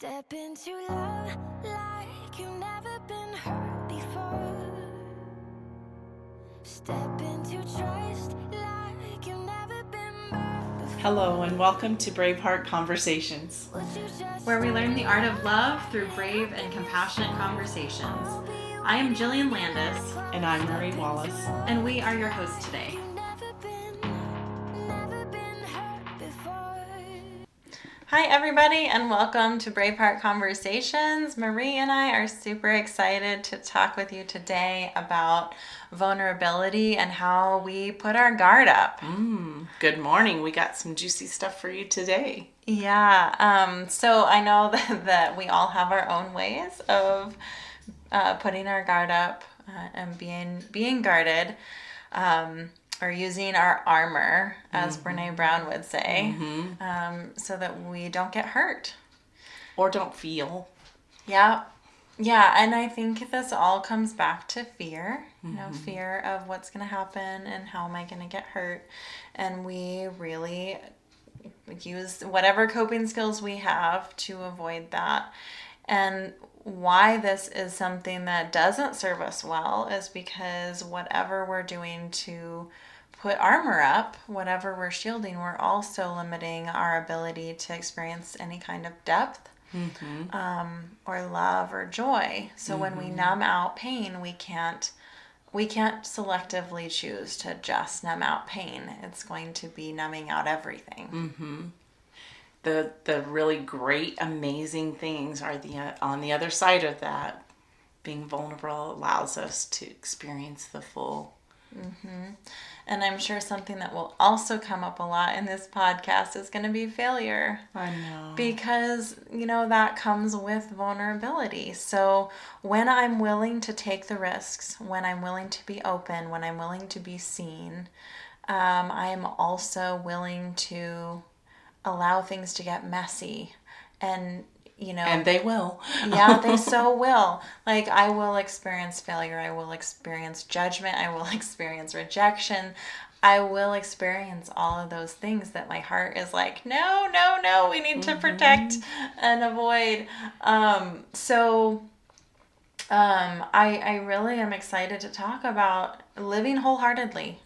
Step into love like you've never been hurt before. Step into trust like you've never been burned before. Hello and welcome to Braveheart Conversations, where we learn the art of love through brave and compassionate conversations. I am Jillian Landis. and I'm Marie Wallace. And we are your hosts today. Hi everybody and welcome to Braveheart Conversations. Marie and I are super excited to talk with you today about vulnerability and how we put our guard up. Good morning. We got some juicy stuff for you today. Yeah, so I know that we all have our own ways of putting our guard up and being guarded. Or using our armor, as Brene Brown would say, so that we don't get hurt. Or don't feel. Yeah, and I think this all comes back to fear, fear of what's going to happen and how am I going to get hurt. And we really use whatever coping skills we have to avoid that. And why this is something that doesn't serve us well is because whatever we're doing to put armor up, whatever we're shielding, we're also limiting our ability to experience any kind of depth or love or joy. So when we numb out pain, we can't selectively choose to just numb out pain. It's going to be numbing out everything. The really great, amazing things are on the other side of that. Being vulnerable allows us to experience the full. And I'm sure something that will also come up a lot in this podcast is going to be failure. I know. Because, that comes with vulnerability. So when I'm willing to take the risks, when I'm willing to be open, when I'm willing to be seen, I'm also willing to allow things to get messy. And they will. Yeah, they so will. Like, I will experience failure. I will experience judgment. I will experience rejection. I will experience all of those things that my heart is like, no, we need to protect and avoid. I really am excited to talk about living wholeheartedly.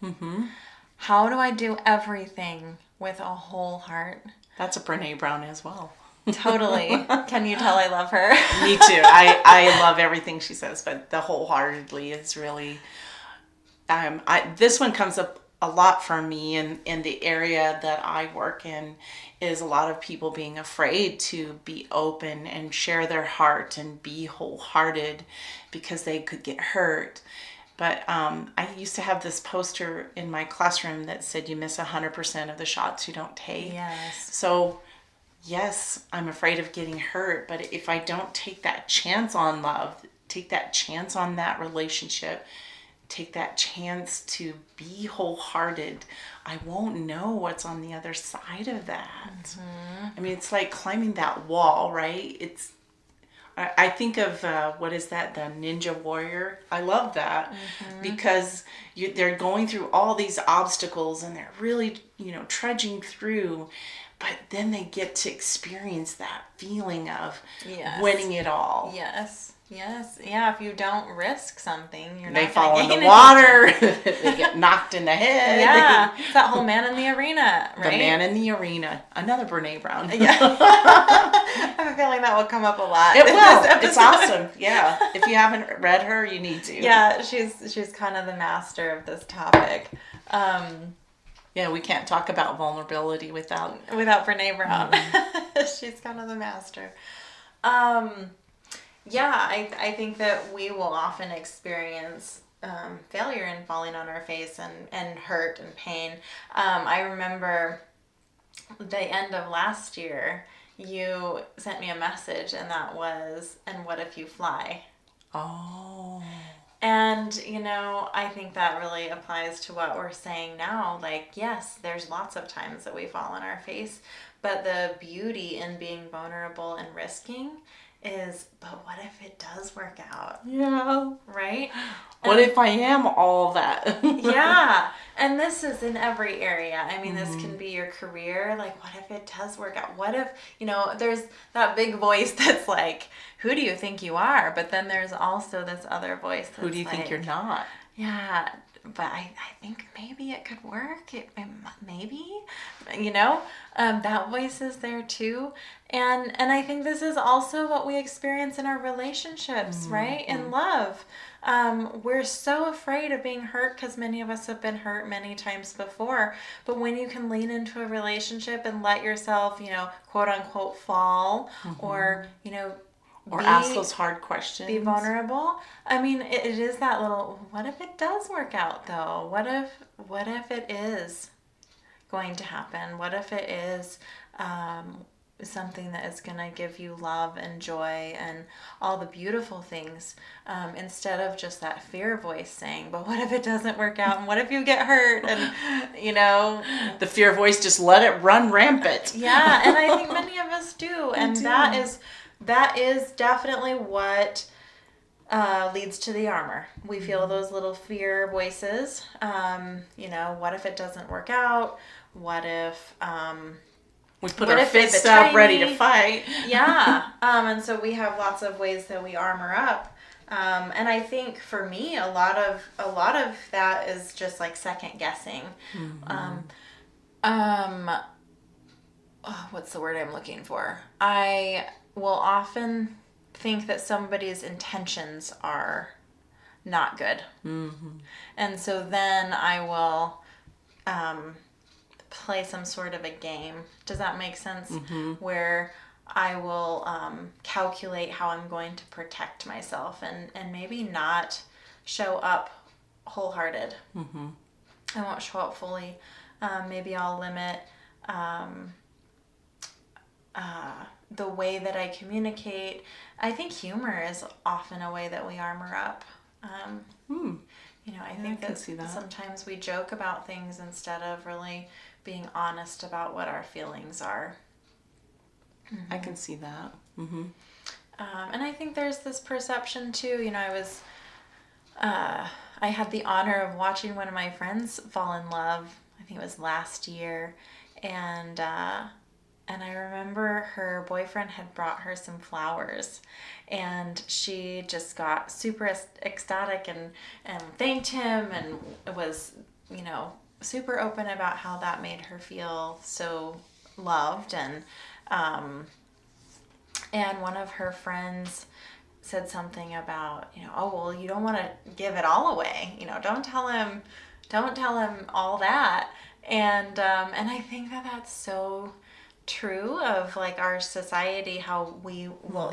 How do I do everything with a whole heart? That's a Brene Brown as well. Totally. Can you tell I love her? Me too. I love everything she says, but the wholeheartedly is really, this one comes up a lot for me in the area that I work in, is a lot of people being afraid to be open and share their heart and be wholehearted because they could get hurt. But I used to have this poster in my classroom that said you miss 100% of the shots you don't take. Yes. So yes, I'm afraid of getting hurt, but if I don't take that chance on love, take that chance on that relationship, take that chance to be wholehearted, I won't know what's on the other side of that. I mean, it's like climbing that wall, right? I think of, what is that, the Ninja Warrior? I love that because they're going through all these obstacles and they're really, trudging through. But then they get to experience that feeling of winning it all. Yes. Yeah, if you don't risk something, you're not They fall in gain the water. They get knocked in the head. Yeah, it's that whole man in the arena, right? The man in the arena. Another Brene Brown. Yeah. I have a feeling that will come up a lot. It will. It's awesome. Yeah. If you haven't read her, you need to. Yeah, she's kind of the master of this topic. Yeah, we can't talk about vulnerability without Brene Brown. She's kind of the master. I think that we will often experience failure and falling on our face and hurt and pain. I remember the end of last year, you sent me a message, and that was, "And what if you fly?" Oh. And, I think that really applies to what we're saying now. Like, yes, there's lots of times that we fall on our face, But the beauty in being vulnerable and risking is, but what if it does work out? Yeah. Right? What if I am all that? Yeah. And this is in every area. I mean, this can be your career. Like, what if it does work out? What if, there's that big voice that's like, who do you think you are? But then there's also this other voice that's Who do you think you're not? Yeah, but I think maybe it could work. Maybe, that voice is there too. And I think this is also what we experience in our relationships, right? In love. We're so afraid of being hurt because many of us have been hurt many times before. But when you can lean into a relationship and let yourself, quote unquote, fall or, Or ask those hard questions. Be vulnerable. I mean, it is that little, what if it does work out though? What if it is going to happen? What if it is something that is going to give you love and joy and all the beautiful things, instead of just that fear voice saying, but what if it doesn't work out? And what if you get hurt? And, the fear voice, just let it run rampant. Yeah, and I think many of us do. And that is definitely what leads to the armor. We feel those little fear voices. What if it doesn't work out? What if we put our fists up ready to fight? Yeah. And so we have lots of ways that we armor up. And I think for me, a lot of that is just like second guessing. What's the word I'm looking for? I will often think that somebody's intentions are not good. And so then I will play some sort of a game. Does that make sense? Where I will calculate how I'm going to protect myself and maybe not show up wholehearted. I won't show up fully. Maybe I'll limit the way that I communicate. I think humor is often a way that we armor up. I think that sometimes we joke about things instead of really being honest about what our feelings are. I can see that. And I think there's this perception too. I had the honor of watching one of my friends fall in love. I think it was last year, and I remember her boyfriend had brought her some flowers, and she just got super ecstatic and thanked him and was, super open about how that made her feel so loved. And one of her friends said something about, oh, well, you don't want to give it all away. Don't tell him all that. And I think that that's so true of like our society, how we will,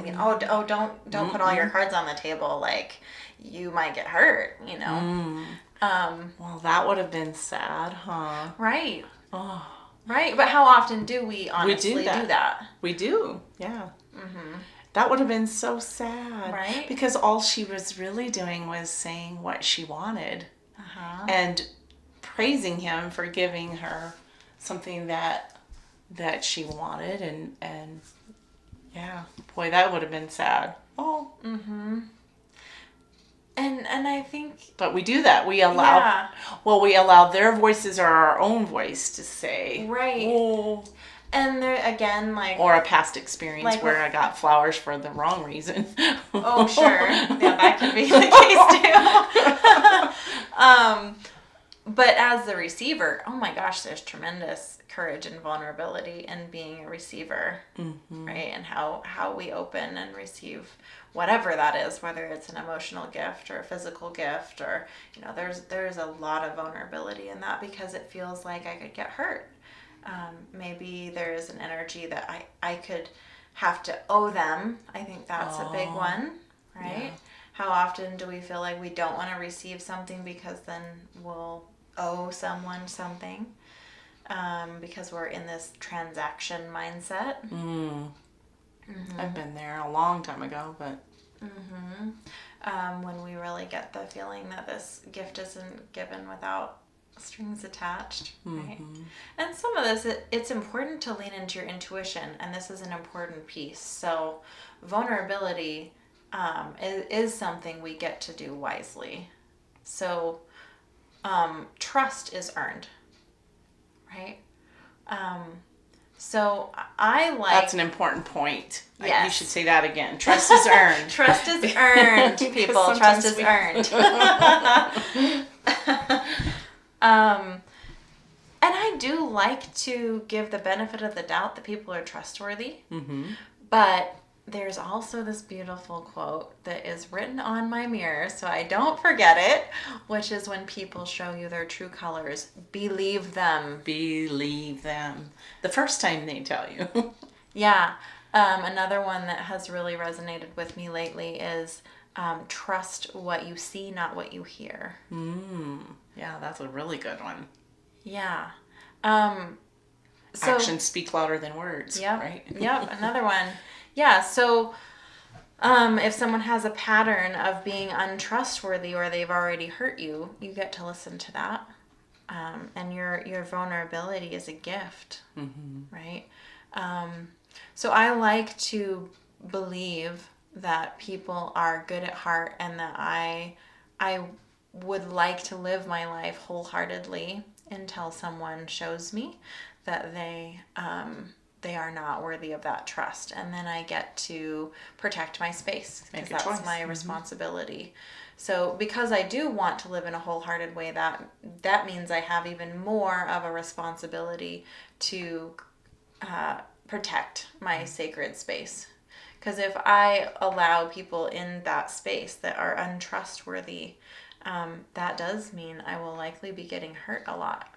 don't put all your cards on the table, like you might get hurt, Well, that would have been sad, huh? Right. Oh. Right, but how often do we honestly do that? We do, yeah. That would have been so sad. Right. Because all she was really doing was saying what she wanted. And praising him for giving her something that she wanted, and yeah, boy, that would have been sad. Oh. And I think, but we do that. We allow their voices or our own voice to say, right. Oh. And there again, like, or a past experience where I got flowers for the wrong reason. Oh, sure. Yeah, that could be the case too. But as the receiver, oh my gosh, there's tremendous courage and vulnerability in being a receiver, right? And how we open and receive whatever that is, whether it's an emotional gift or a physical gift, or there's a lot of vulnerability in that, because it feels like I could get hurt. Maybe there is an energy that I could have to owe them. I think that's a big one, right? Yeah. How often do we feel like we don't want to receive something because then we'll owe someone something, because we're in this transaction mindset. I've been there a long time ago, but when we really get the feeling that this gift isn't given without strings attached, right? And some of this, it's important to lean into your intuition, and this is an important piece. So vulnerability is something we get to do wisely. So trust is earned, right? So I like... That's an important point. Yes. You should say that again. Trust is earned. Trust is earned, people. Trust is earned. And I do like to give the benefit of the doubt that people are trustworthy. But there's also this beautiful quote that is written on my mirror so I don't forget it, which is, when people show you their true colors, believe them. Believe them. The first time they tell you. Yeah. Another one that has really resonated with me lately is trust what you see, not what you hear. Yeah, that's a really good one. Yeah. Actions speak louder than words, right? Yep, another one. Yeah, so if someone has a pattern of being untrustworthy or they've already hurt you, you get to listen to that. And your vulnerability is a gift, right? So I like to believe that people are good at heart, and that I would like to live my life wholeheartedly until someone shows me that they are not worthy of that trust, and then I get to protect my space, because that's my responsibility. So because I do want to live in a wholehearted way, that means I have even more of a responsibility to protect my sacred space. Because if I allow people in that space that are untrustworthy, that does mean I will likely be getting hurt a lot.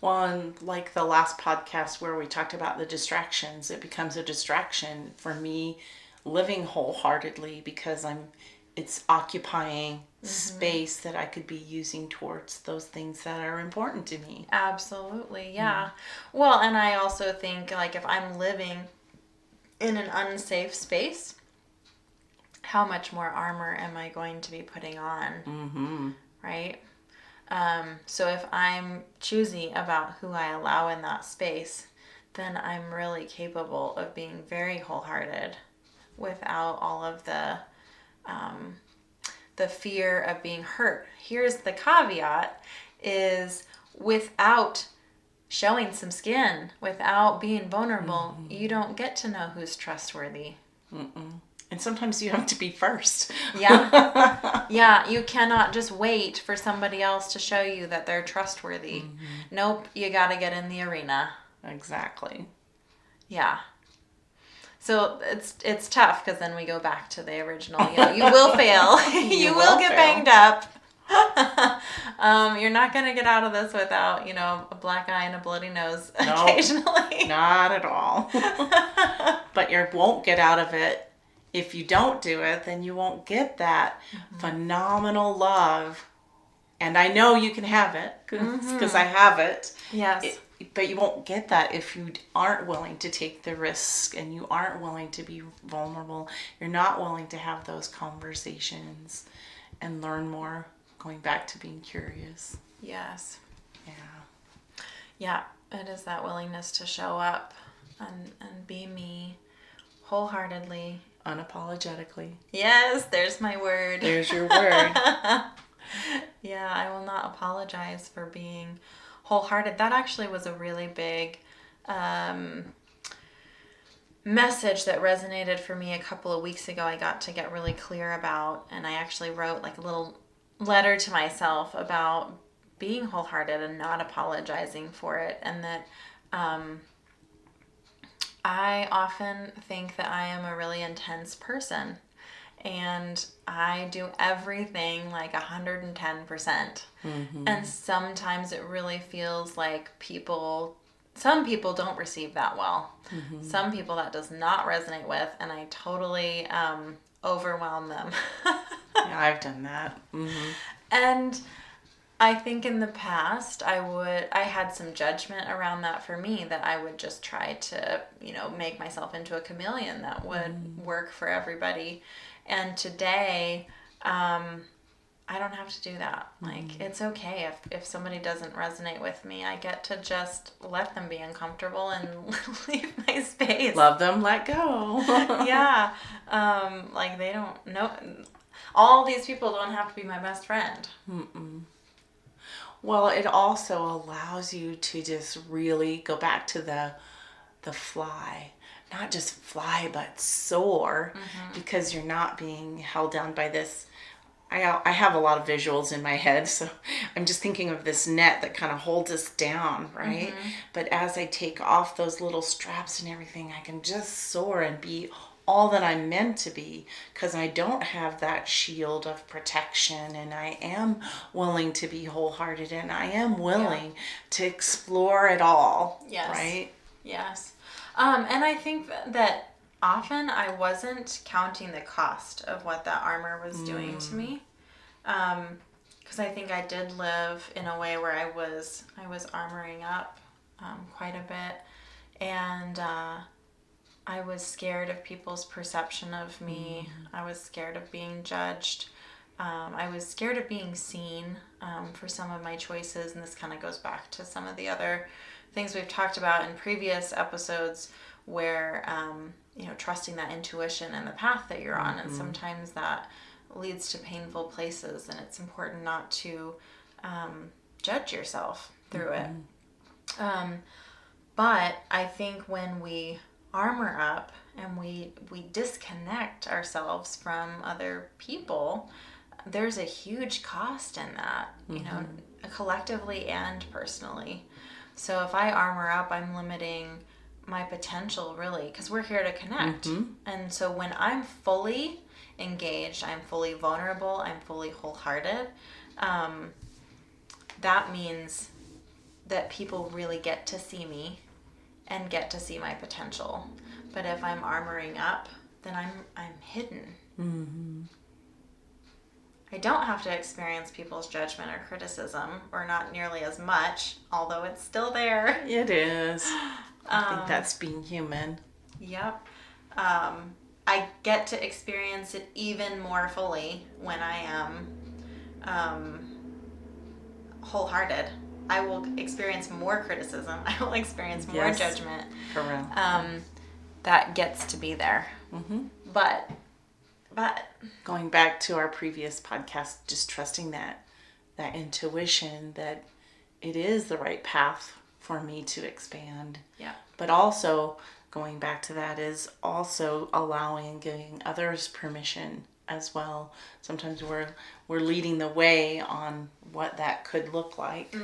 Well, and like the last podcast where we talked about the distractions, it becomes a distraction for me living wholeheartedly, because it's occupying space that I could be using towards those things that are important to me. Absolutely, yeah. Well, and I also think, like, if I'm living in an unsafe space, how much more armor am I going to be putting on? Right? So if I'm choosy about who I allow in that space, then I'm really capable of being very wholehearted without all of the fear of being hurt. Here's the caveat, is without showing some skin, without being vulnerable, you don't get to know who's trustworthy. And sometimes you have to be first. Yeah. Yeah, you cannot just wait for somebody else to show you that they're trustworthy. Nope, you got to get in the arena. Exactly. Yeah. So it's tough, because then we go back to the original. You will fail. you will get banged up. You're not going to get out of this without, a black eye and a bloody nose occasionally. Not at all. But you won't get out of it. If you don't do it, then you won't get that phenomenal love. And I know you can have it, because I have it. Yes. But you won't get that if you aren't willing to take the risk, and you aren't willing to be vulnerable. You're not willing to have those conversations and learn more, going back to being curious. Yes. Yeah. Yeah, it is that willingness to show up and be me wholeheartedly. Unapologetically. Yes, there's my word. There's your word. Yeah, I will not apologize for being wholehearted. That actually was a really big message that resonated for me a couple of weeks ago. I got to get really clear about, and I actually wrote like a little letter to myself about being wholehearted and not apologizing for it, and that I often think that I am a really intense person, and I do everything like 110%. And sometimes it really feels like some people don't receive that well. Some people that does not resonate with, and I totally overwhelm them. Yeah, I've done that. And I think in the past I had some judgment around that for me, that I would just try to, make myself into a chameleon that would work for everybody. And today, I don't have to do that. Like, it's okay if somebody doesn't resonate with me. I get to just let them be uncomfortable and leave my space. Love them, let go. Yeah. Like, they don't know. All these people don't have to be my best friend. Well, it also allows you to just really go back to the fly. Not just fly, but soar, because you're not being held down by this. I have a lot of visuals in my head, so I'm just thinking of this net that kind of holds us down, right? But as I take off those little straps and everything, I can just soar and be all that I'm meant to be, because I don't have that shield of protection, and I am willing to be wholehearted, and I am willing to explore it all, right? Yes. And I think that often I wasn't counting the cost of what that armor was doing to me. Because I think I did live in a way where I was armoring up quite a bit. And I was scared of people's perception of me. I was scared of being judged. I was scared of being seen for some of my choices. And this kind of goes back to some of the other things we've talked about in previous episodes, where trusting that intuition and the path that you're on, and sometimes that leads to painful places, and it's important not to judge yourself through it. But I think when we armor up and we disconnect ourselves from other people, there's a huge cost in that, collectively and personally. So if I armor up, I'm limiting my potential, really, because we're here to connect. And so when I'm fully engaged, I'm fully vulnerable, I'm fully wholehearted, that means that people really get to see me and get to see my potential. But if I'm armoring up, then I'm hidden. I don't have to experience people's judgment or criticism, or not nearly as much, although it's still there. It is. I think that's being human. Yep. I get to experience it even more fully when I am wholehearted. I will experience more criticism. I will experience more judgment. For real. That gets to be there. But going back to our previous podcast, just trusting that intuition that it is the right path for me to expand. Yeah. But also going back to that is also allowing and giving others permission as well. Sometimes we're leading the way on what that could look like.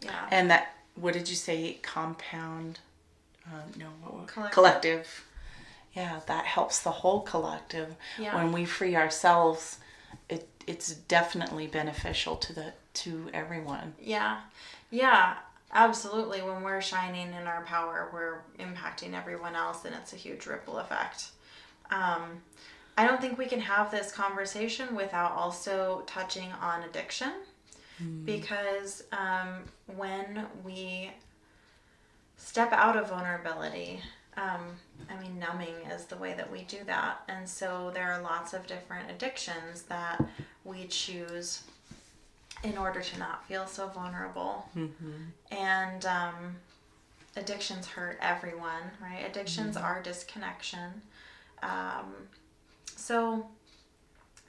Yeah. And that, what did you say? Compound? Collective. Yeah, that helps the whole collective. Yeah. When we free ourselves, it's definitely beneficial to everyone. Yeah, absolutely. When we're shining in our power, we're impacting everyone else, and it's a huge ripple effect. I don't think we can have this conversation without also touching on addiction, because when we step out of vulnerability, numbing is the way that we do that. And so there are lots of different addictions that we choose in order to not feel so vulnerable. And addictions hurt everyone, right? Addictions are disconnection. So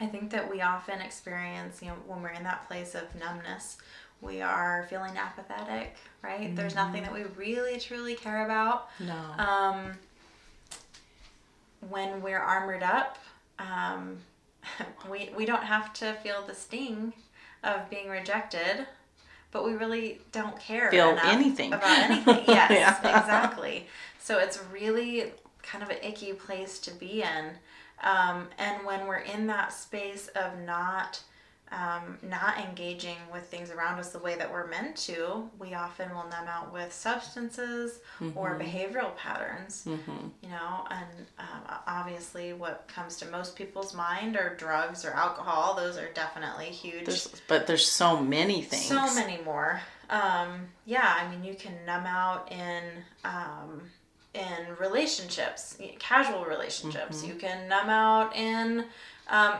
I think that we often experience, when we're in that place of numbness, we are feeling apathetic, right? There's nothing that we really truly care about. No. When we're armored up, we don't have to feel the sting of being rejected, but we really don't care Feel enough anything about anything. Yes, Yeah. Exactly. So it's really kind of an icky place to be in. And when we're in that space of not engaging with things around us the way that we're meant to, we often will numb out with substances or behavioral patterns, and obviously what comes to most people's mind are drugs or alcohol. Those are definitely huge. But there's so many things. So many more. You can numb out in relationships, casual relationships. You can numb out in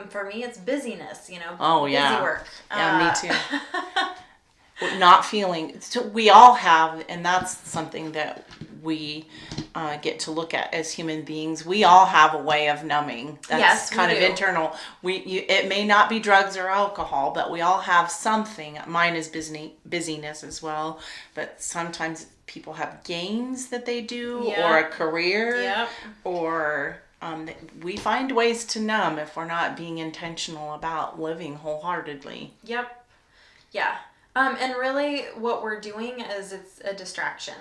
For me, it's busyness, Oh, yeah. busy work. Yeah, me too. Not feeling, so we all have, and that's something that we get to look at as human beings. We all have a way of numbing. That's Yes, we kind of do. internal. It may not be drugs or alcohol, but we all have something. Mine is busyness as well, but sometimes people have games that they do, Yeah. or a career, Yep. or we find ways to numb if we're not being intentional about living wholeheartedly. Yep. Yeah. And really what we're doing is it's a distraction.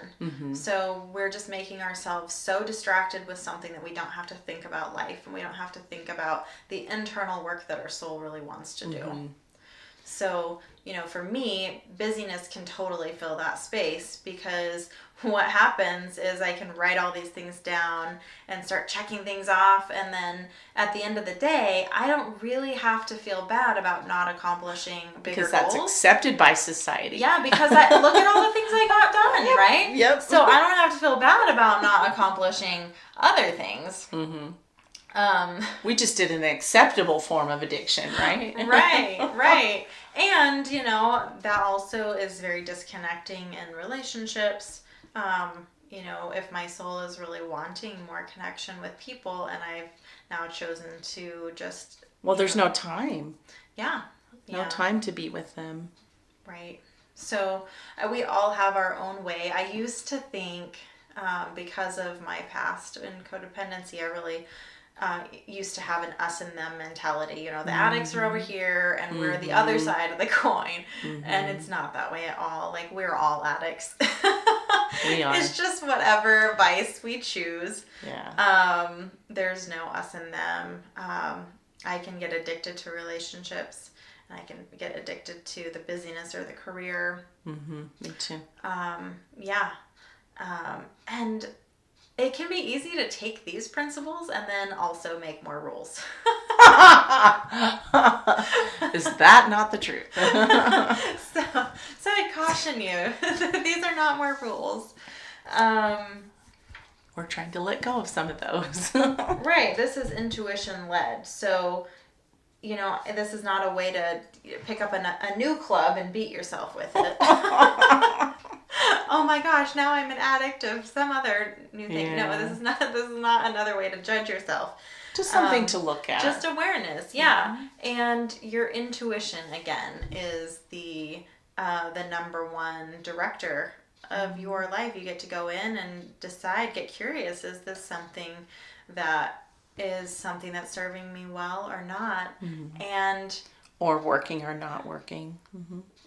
So we're just making ourselves so distracted with something that we don't have to think about life, and we don't have to think about the internal work that our soul really wants to do. So, for me, busyness can totally fill that space, because what happens is I can write all these things down and start checking things off, and then at the end of the day, I don't really have to feel bad about not accomplishing bigger Because that's goals. accepted by society. Yeah, because look at all the things I got done, right? Yep. So I don't have to feel bad about not accomplishing other things. We just did an acceptable form of addiction, right? Right. And, that also is very disconnecting in relationships. If my soul is really wanting more connection with people, and I've now chosen to just... Well, there's no time. Yeah. No time to be with them. Right. So we all have our own way. I used to think, because of my past in codependency, I really... used to have an us and them mentality. The addicts are over here and we're the other side of the coin. And it's not that way at all. Like, we're all addicts. We are. It's just whatever vice we choose. Yeah. There's no us and them. I can get addicted to relationships, and I can get addicted to the busyness or the career. Me too. Yeah. And it can be easy to take these principles and then also make more rules. Is that not the truth? So I caution you, these are not more rules. We're trying to let go of some of those. Right, this is intuition led. So, this is not a way to pick up a new club and beat yourself with it. Oh my gosh, now I'm an addict of some other new thing. Yeah. No, this is not another way to judge yourself. Just something to look at. Just awareness, yeah. And your intuition, again, is the number one director of your life. You get to go in and decide, get curious, is this something that is something that's serving me well or not? And... Or working or not working.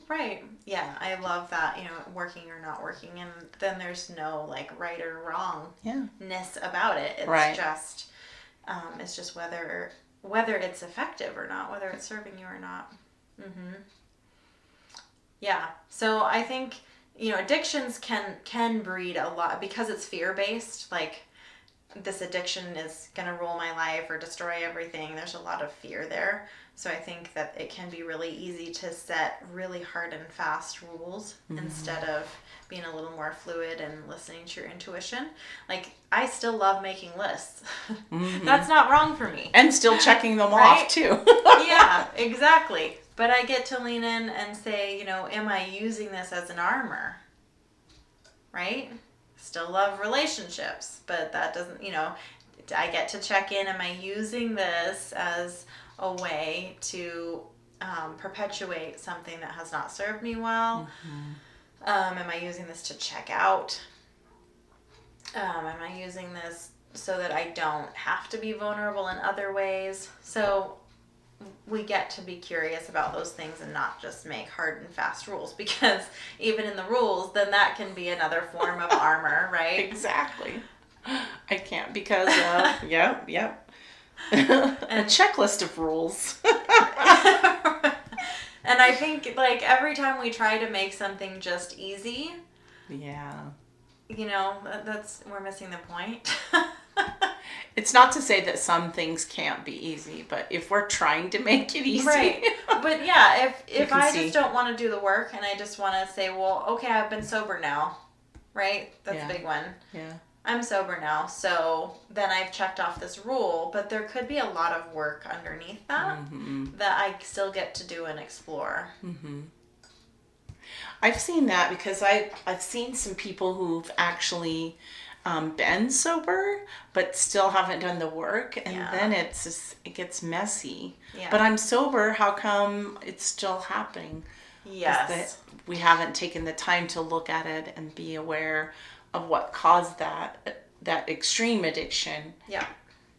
Right. Yeah, I love that, working or not working, and then there's no right or wrongness about it. It's Right. just it's just whether it's effective or not, whether it's serving you or not. Yeah. So I think, addictions can breed a lot because it's fear-based. Like, this addiction is going to rule my life or destroy everything. There's a lot of fear there. So I think that it can be really easy to set really hard and fast rules instead of being a little more fluid and listening to your intuition. Like, I still love making lists. That's not wrong for me. And still checking them Right? off too. Yeah, exactly. But I get to lean in and say, am I using this as an armor? Right? Still love relationships, but that doesn't, I get to check in. Am I using this as a way to perpetuate something that has not served me well? Am I using this to check out? Am I using this so that I don't have to be vulnerable in other ways? So we get to be curious about those things and not just make hard and fast rules, because even in the rules, then that can be another form of armor, right? Exactly. I can't because of, yep. A checklist of rules. And I think, every time we try to make something just easy, Yeah. we're missing the point. It's not to say that some things can't be easy, but if we're trying to make it easy. Right. But yeah, if can I see. just don't want to do the work and I just want to say, well, okay, I've been sober now, right? That's Yeah. a big one. Yeah. I'm sober now, so then I've checked off this rule, but there could be a lot of work underneath that that I still get to do and explore. I've seen that because I've seen some people who've actually been sober but still haven't done the work, and then it gets messy. Yeah. But I'm sober, how come it's still happening? Yes. We haven't taken the time to look at it and be aware of what caused that extreme addiction. Yeah.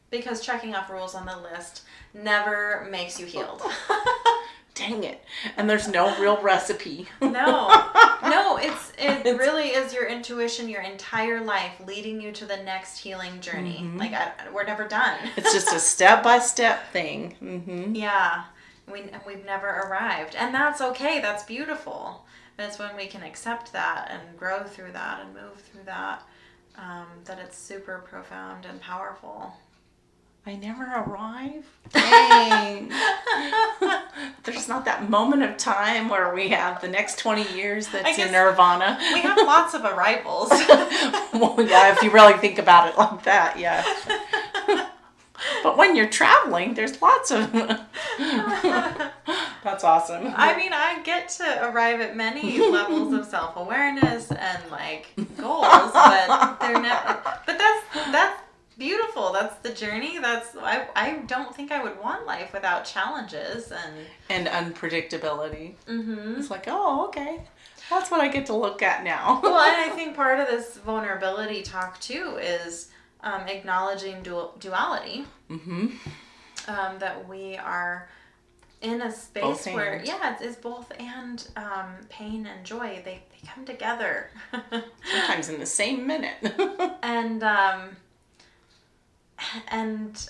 Because checking off rules on the list never makes you healed. Dang it. And there's no real recipe. No, it really is your intuition your entire life leading you to the next healing journey. Like, we're never done. It's just a step-by-step thing. Yeah. We've never arrived. And that's okay. That's beautiful. And it's when we can accept that and grow through that and move through that, that it's super profound and powerful. I never arrive? Dang. There's not that moment of time where we have the next 20 years that's in nirvana. We have lots of arrivals. Well, yeah, if you really think about it like that, yeah. But when you're traveling, there's lots of... That's awesome. I mean, I get to arrive at many levels of self-awareness and, like, goals, but they're never... But that's beautiful. That's the journey. I don't think I would want life without challenges and unpredictability. It's like, oh, okay. That's what I get to look at now. Well, and I think part of this vulnerability talk, too, is acknowledging duality. That we are in a space Both where, and. yeah, it's both and pain and joy. They come together. Sometimes in the same minute. And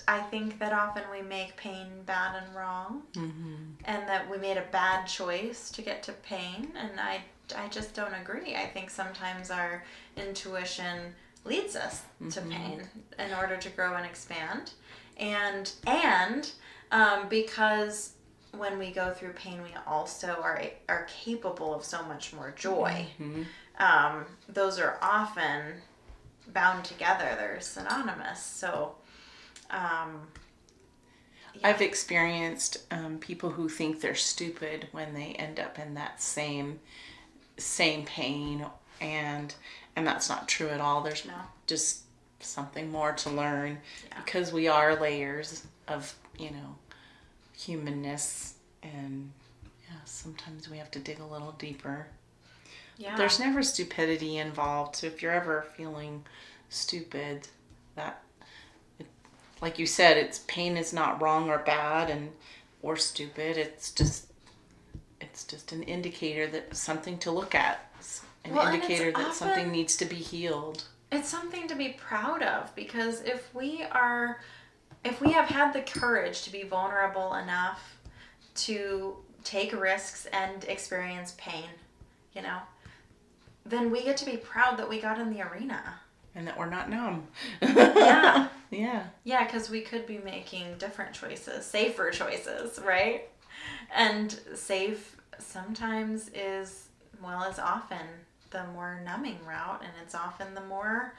I think that often we make pain bad and wrong, and that we made a bad choice to get to pain, and I just don't agree. I think sometimes our intuition leads us to pain in order to grow and expand, and because when we go through pain, we also are capable of so much more joy. Those are often bound together. They're synonymous. So I've experienced people who think they're stupid when they end up in that same pain, and that's not true at all. There's just something more to learn because we are layers of, humanness, and sometimes we have to dig a little deeper. Yeah. There's never stupidity involved. So if you're ever feeling stupid, like you said, pain is not wrong or bad or stupid. It's just an indicator that something to look at. An indicator that something needs to be healed. It's something to be proud of, because if we have had the courage to be vulnerable enough to take risks and experience pain, then we get to be proud that we got in the arena. And that we're not numb. Yeah. Yeah. Yeah, because we could be making different choices, safer choices, right? And safe sometimes is often the more numbing route, and it's often the more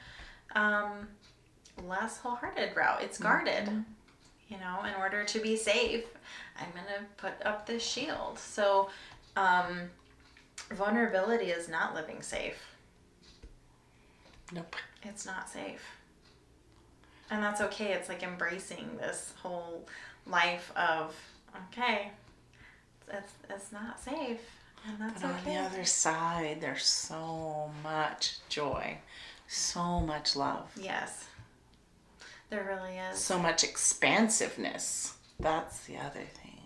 less wholehearted route. It's guarded. In order to be safe, I'm going to put up this shield. So vulnerability is not living safe. Nope. It's not safe. And that's okay. It's like embracing this whole life of, okay, it's not safe. And that's but okay. on the other side, there's so much joy, so much love. Yes. There really is. So much expansiveness. That's the other thing.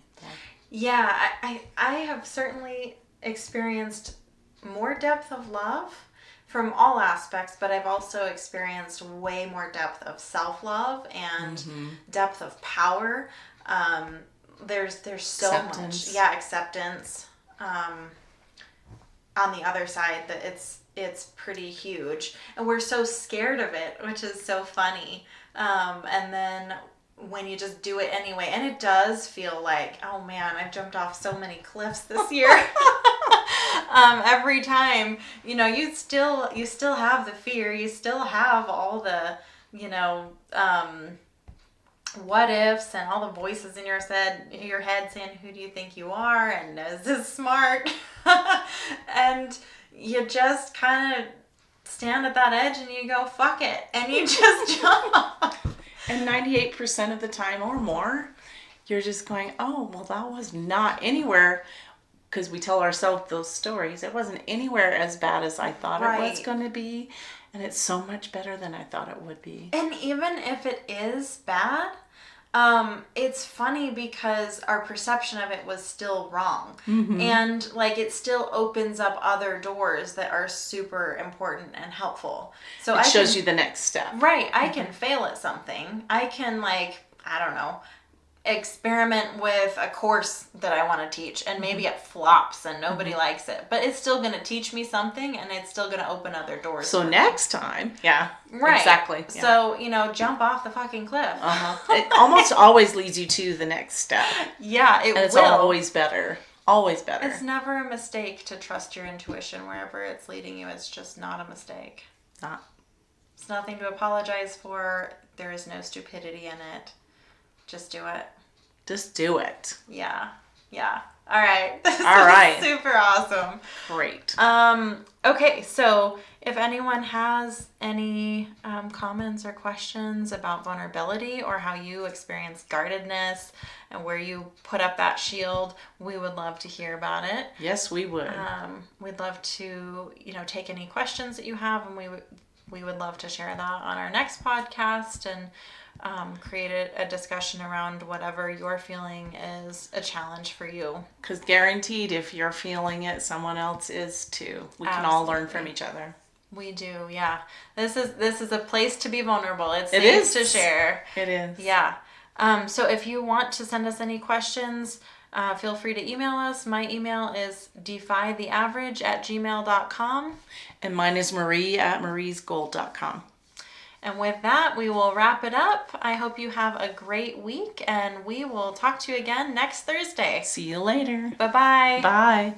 Yeah, I have certainly experienced more depth of love from all aspects, but I've also experienced way more depth of self-love and depth of power. There's so acceptance. much. Yeah, acceptance. On the other side, that it's pretty huge. And we're so scared of it, which is so funny. And then when you just do it anyway, and it does feel like, oh man, I've jumped off so many cliffs this year. every time, you still have the fear, you still have all the, what ifs and all the voices in your head saying, who do you think you are? And is this smart? And you just kind of stand at that edge and you go, fuck it. And you just jump off. And 98% of the time or more, you're just going, oh, well, that was not anywhere, because we tell ourselves those stories. It wasn't anywhere as bad as I thought it was going to be. And it's so much better than I thought it would be. And even if it is bad, it's funny because our perception of it was still wrong. Mm-hmm. And it still opens up other doors that are super important and helpful. So it shows you the next step. Right. I can fail at something. I can I don't know, experiment with a course that I want to teach, and maybe it flops and nobody likes it, but it's still going to teach me something, and it's still going to open other doors. So next time, right, exactly. Yeah. So jump off the fucking cliff. It almost always leads you to the next step. Yeah, and it's always better. Always better. It's never a mistake to trust your intuition wherever it's leading you. It's just not a mistake. It's nothing to apologize for. There is no stupidity in it. Just do it. Just do it. Yeah. All right. This is super awesome. Great. Okay, so if anyone has any comments or questions about vulnerability or how you experience guardedness and where you put up that shield, we would love to hear about it. Yes, we would. We'd love to, take any questions that you have, and we would love to share that on our next podcast and create a discussion around whatever you're feeling is a challenge for you. Because guaranteed, if you're feeling it, someone else is too. We can all learn from each other. We do, yeah. This is a place to be vulnerable. It's safe to share. It is. Yeah. So if you want to send us any questions, feel free to email us. My email is defytheaverage@gmail.com. And mine is Marie@mariesgold.com. And with that, we will wrap it up. I hope you have a great week, and we will talk to you again next Thursday. See you later. Bye-bye. Bye.